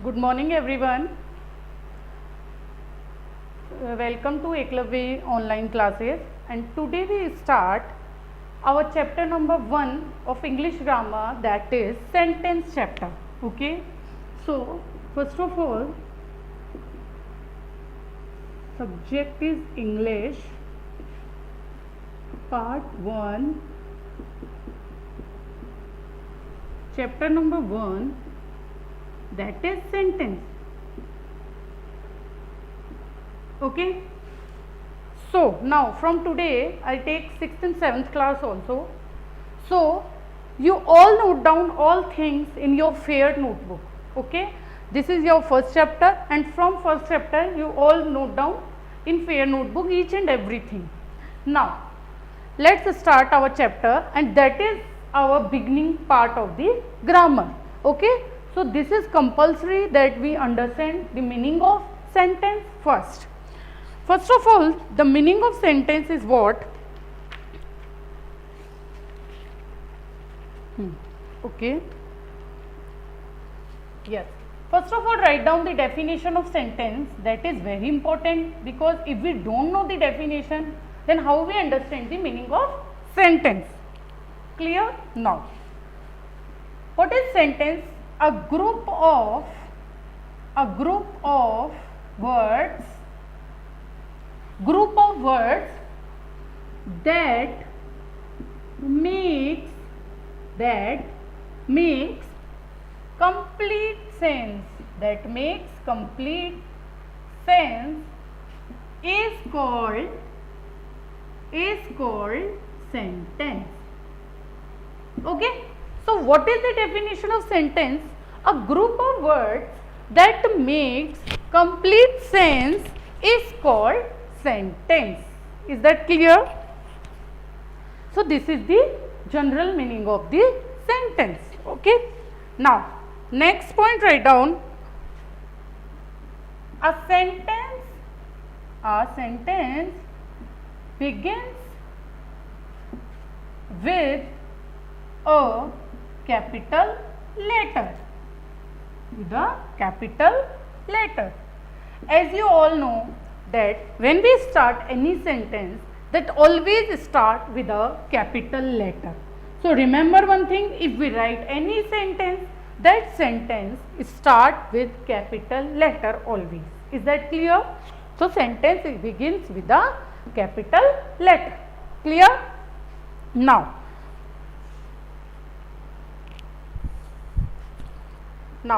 Good morning everyone. Welcome to Eklavya online classes, and today we start our chapter number 1 of English grammar, that is sentence chapter. Okay, so first of all, subject is English, part 1, chapter number 1, that is sentence. Okay, so now from today I'll take 6th and 7th class also. So you all note down all things in your fair notebook. Okay, this is your first chapter, and from first chapter you all note down in fair notebook each and everything. Now let's start our chapter, and that is our beginning part of the grammar. Okay, so this is compulsory that we understand the meaning of sentence first. First of all, the meaning of sentence is what? Okay. Yes. First of all, write down the definition of sentence. That is very important, because if we don't know the definition, then how we understand the meaning of sentence? Clear? Now, what is sentence? A group of words that makes complete sense, is called sentence. Okay, so what is the definition of sentence? A group of words that makes complete sense is called sentence. Is that clear? So this is the general meaning of the sentence. Okay, now next point, write down a sentence begins with a capital letter. As you all know that when we start any sentence, that always start with a capital letter. So remember one thing, if we write any sentence, that sentence start with capital letter always. Is that clear? So sentence begins with a capital letter. Clear? Now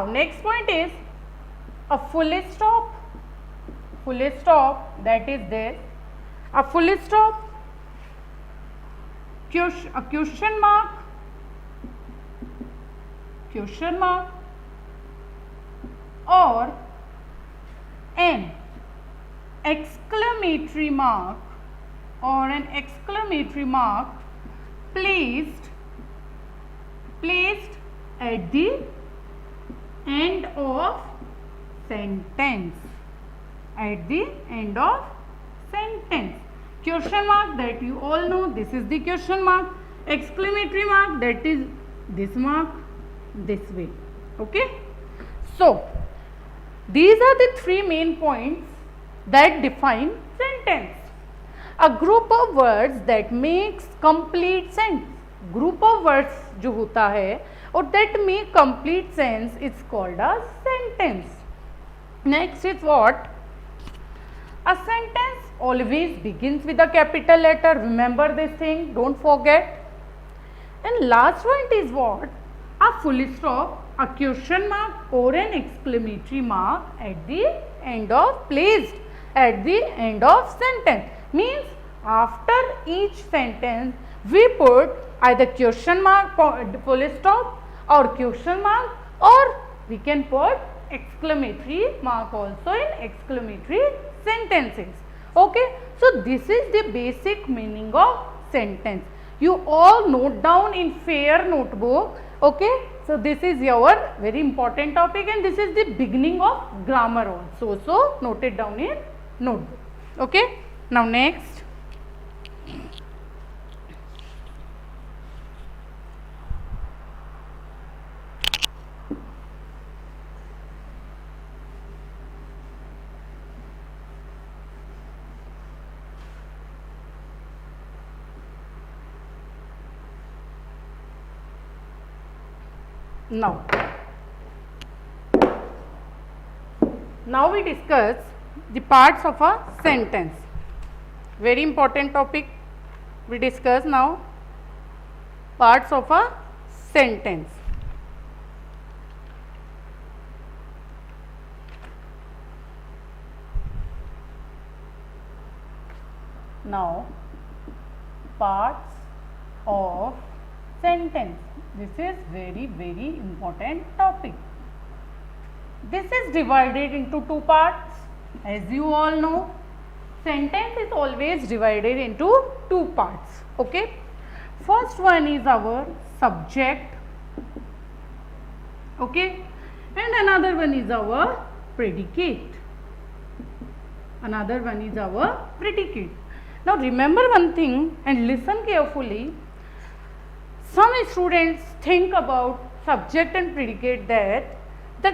next point is a full stop. That is this. A full stop, a question mark, or an exclamatory mark, placed at the end of sentence. Question mark, that you all know, this is the question mark. Exclamatory mark, that is this mark, this way. Okay, so these are the three main points that define sentence. A group of words that makes complete sense. Group of words जो होता है और that make complete sense is called a sentence. Next is what? A sentence always begins with a capital letter. Remember this thing, don't forget. And last point is what? A full stop, a question mark, or an exclamatory mark at the end of, placed at the end of sentence. Means after each sentence we put either question mark, full stop, or question mark, or we can put exclamatory mark also in exclamatory sentences. Okay, so this is the basic meaning of sentence. You all note down in fair notebook. Okay, so this is your very important topic, and this is the beginning of grammar also. So note it down in notebook. Okay, now next. Now we discuss the parts of a sentence. Very important topic. We discuss now parts of a sentence. Now parts of sentence. This is very important topic. This is divided into two parts. As you all know, sentence is always divided into two parts. Okay. First one is our subject. Okay. And another one is our predicate. Another one is our predicate. Now remember one thing and listen carefully. Some students think about subject and predicate that the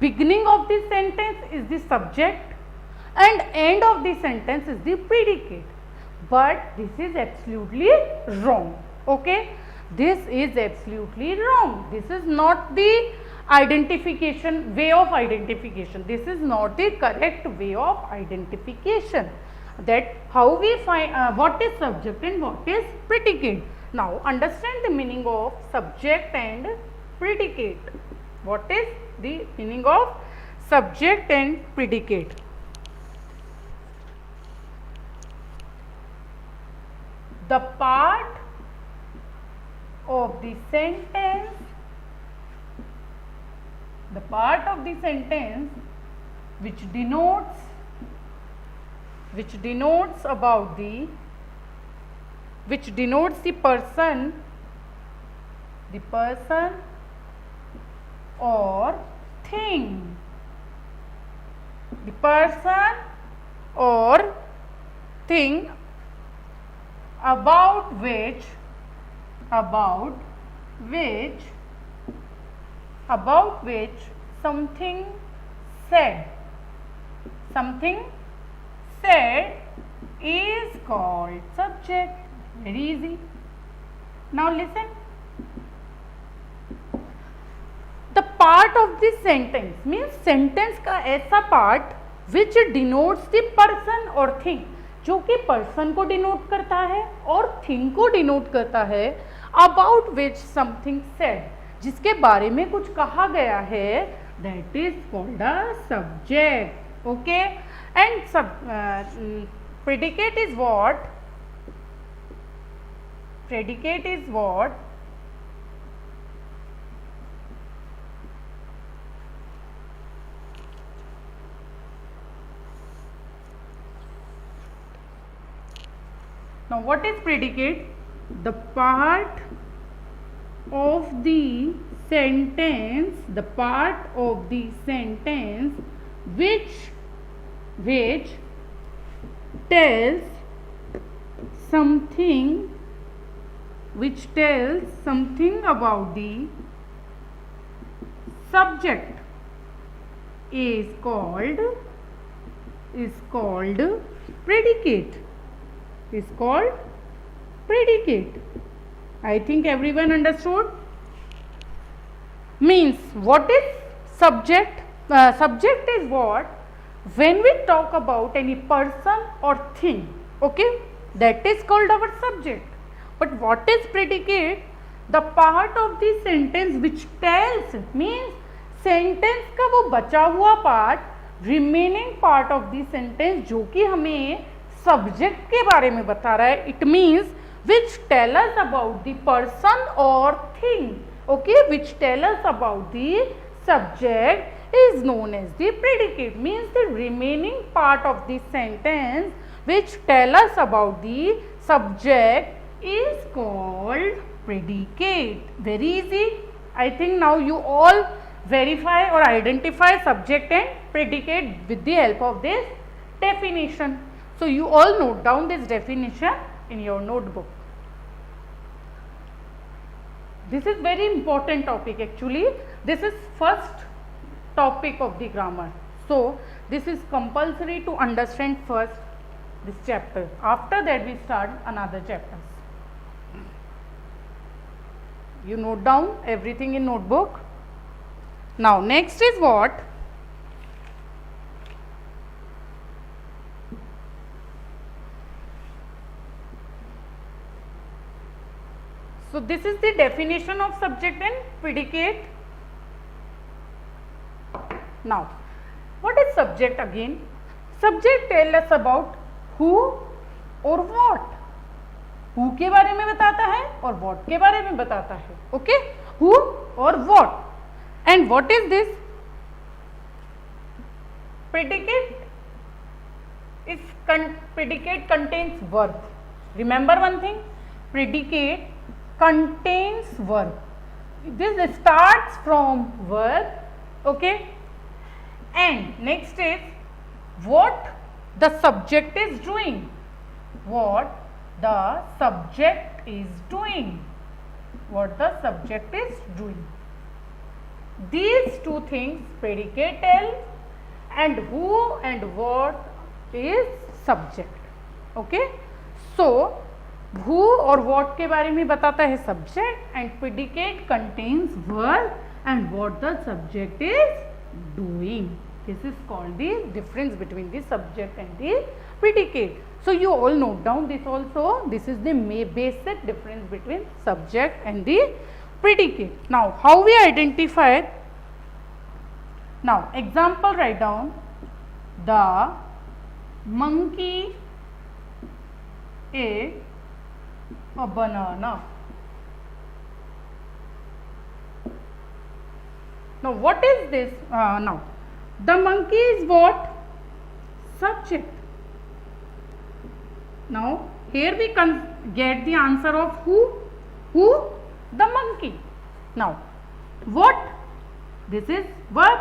beginning of the sentence is the subject and end of the sentence is the predicate. But this is absolutely wrong. Okay? This is absolutely wrong. This is not the identification, way of identification. This is not the correct way of identification. That how we find what is subject and what is predicate. Now understand the meaning of subject and predicate. What is the meaning of subject and predicate? The part of the sentence, which denotes the person or thing. The person or thing about which something said is called subject. Very easy. Now listen. The part of the sentence means sentence का ऐसा part which denotes the person or thing, जो कि person को denote करता है और thing को denote करता है, about which something said, जिसके बारे में कुछ कहा गया है, that is called a subject. Okay? And predicate is what? Now what is predicate? The part of the sentence, which tells something about the subject is called predicate. I think everyone understood. Means what is subject? Subject is what? When we talk about any person or thing, okay, that is called our subject. But what is predicate? The part of the sentence which tells, means sentence का वो बचा हुआ part, remaining part of the sentence जो कि हमें subject के बारे में बता रहा है. It means which tell us about the person or thing. Okay, which tell us about the subject is known as the predicate. Means the remaining part of the sentence which tell us about the subject is called predicate. Very easy. I think now you all verify or identify subject and predicate with the help of this definition. So you all note down this definition in your notebook. This is very important topic actually. This is first topic of the grammar. So this is compulsory to understand first this chapter. After that we start another chapters. You note down everything in notebook. Now next is what? So this is the definition of subject and predicate. Now what is subject again? Subject tell us about who और what. Who के बारे में बताता है और what के बारे में बताता है. Okay, who और what. And what is this? Predicate is predicate contains verb. Remember one thing, predicate contains verb. This starts from verb. Okay, and next is what the subject is doing. What the subject is doing. What the subject is doing. These two things, predicate tell, and who and what is subject. Okay, so who और what के बारे में बताता है subject, and predicate contains verb and what the subject is doing. This is called the difference between the subject and the predicate. So you all note down this also. This is the basic difference between subject and the predicate. Now how we identify? Now example, write down, the monkey ate a banana. Now what is this? Now the monkey is what? Subject. Now here we can get the answer of who? Who? The monkey. Now what? This is verb.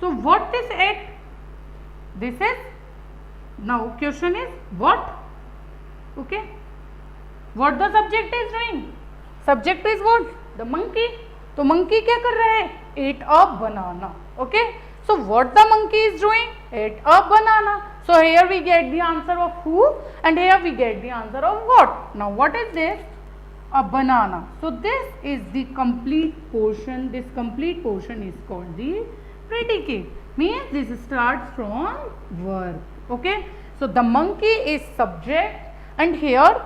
So what is it? This is, now question is what? Okay, what the subject is doing? Subject is what? The monkey. तो monkey क्या कर रहा है? Ate a banana. Okay, so what the monkey is doing? Ate a banana. So here we get the answer of who, and here we get the answer of what. Now what is this? A banana. So this is the complete portion. This complete portion is called the predicate. Means this starts from verb. Okay, so the monkey is subject, and here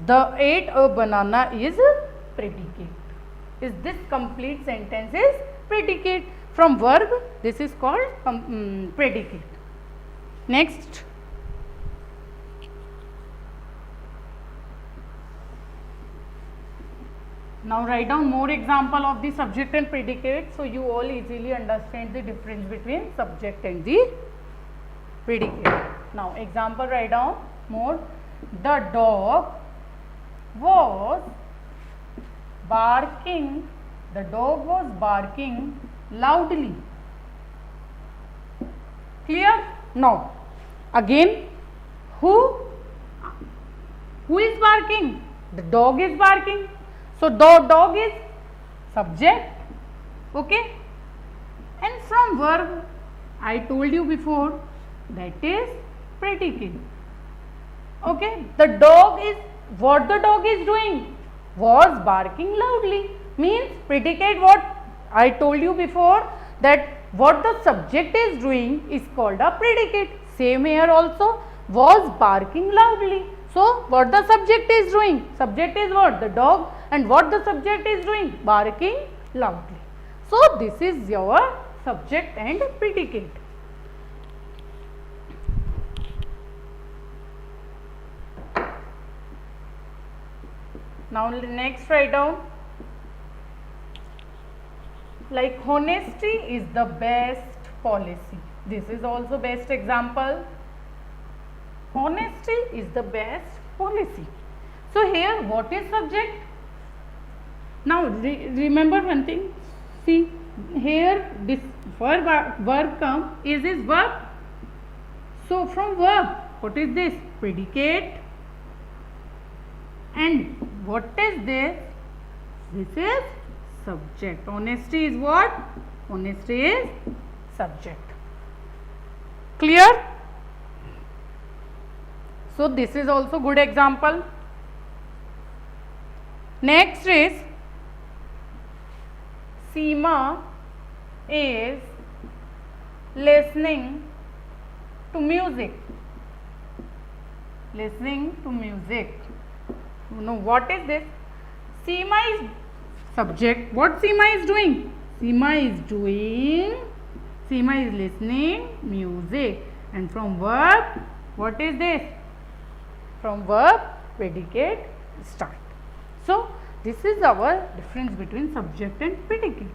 the ate a banana is predicate. Is this complete sentence is predicate. From verb, this is called predicate. Next, now write down more example of the subject and predicate, so you all easily understand the difference between subject and the predicate. Now example, write down more. The dog was barking. The dog was barking loudly. Clear? Now again, who is barking? The dog is barking. So the dog is subject. Okay, and from verb, I told you before, that is predicate. Okay, the dog is, what the dog is doing? Was barking loudly. Means predicate what? I told you before that what the subject is doing is called a predicate. Same here also, was barking loudly. So what the subject is doing? Subject is what? The dog, and what the subject is doing? Barking loudly. So this is your subject and predicate. Now next, write down, like honesty is the best policy. This is also best example. Honesty is the best policy. So here what is subject? Now remember one thing. See here this verb come, is this verb? So from verb, what is this? Predicate. And what is this? This is subject. Honesty is what? Honesty is subject. Clear? So this is also good example. Next is Seema is listening to music. Listening to music. You know what is this? Seema is subject. What Seema is doing? Seema is listening music. And from verb, what is this? From verb, predicate, start. So this is our difference between subject and predicate.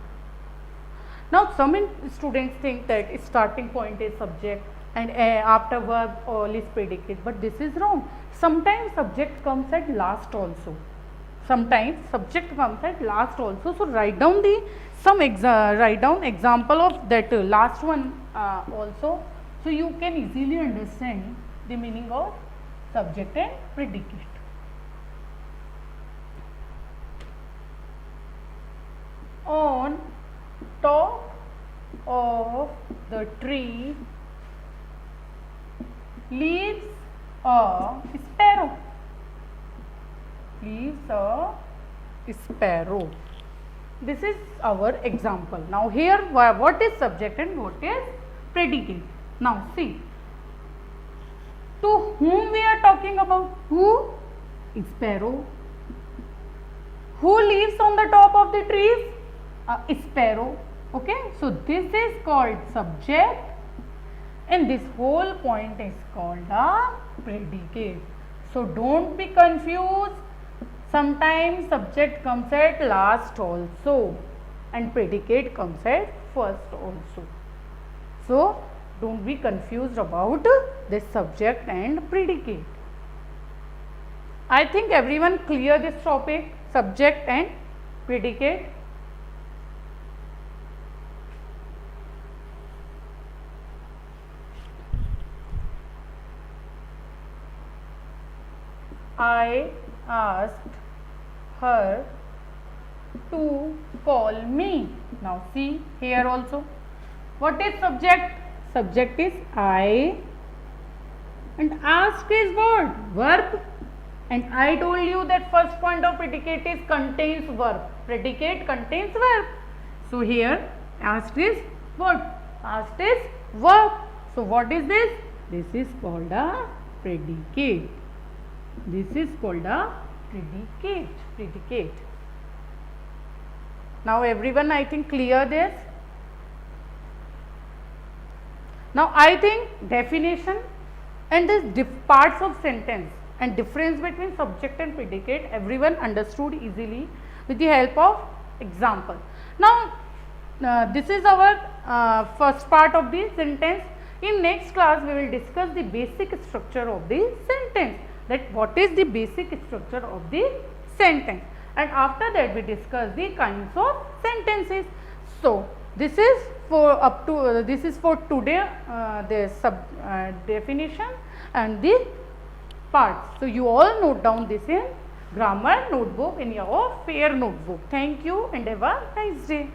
Now some students think that starting point is subject and after verb all is predicate, but this is wrong. Sometimes subject comes at last also. Sometimes subject comes at last also. So write down example of that last one also, so you can easily understand the meaning of subject and predicate. On top of the tree lives a sparrow. Lives a sparrow. This is our example. Now here what is subject and what is predicate? Now see, to whom we are talking about? Who? Sparrow. Who lives on the top of the trees? Sparrow. Okay, so this is called subject and this whole point is called a predicate. So don't be confused. Sometimes subject comes at last also and predicate comes at first also. So don't be confused about this subject and predicate. I think everyone clear this topic, subject and predicate. I asked her to call me. Now see here also. What is subject? Subject is I and ask is what? Verb. And I told you that first point of predicate is contains verb. Predicate contains verb. So here asked is what? Asked is verb. So what is this? This is called a predicate. This is called a predicate. Now everyone I think clear this. Now I think definition and this parts of sentence and difference between subject and predicate everyone understood easily with the help of example. Now this is our first part of the sentence. In next class we will discuss the basic structure of the sentence, that what is the basic structure of the sentence, and after that we discuss the kinds of sentences. So this is for this is for today, the definition and the parts. So you all note down this in grammar notebook in your fair notebook. Thank you and have a nice day.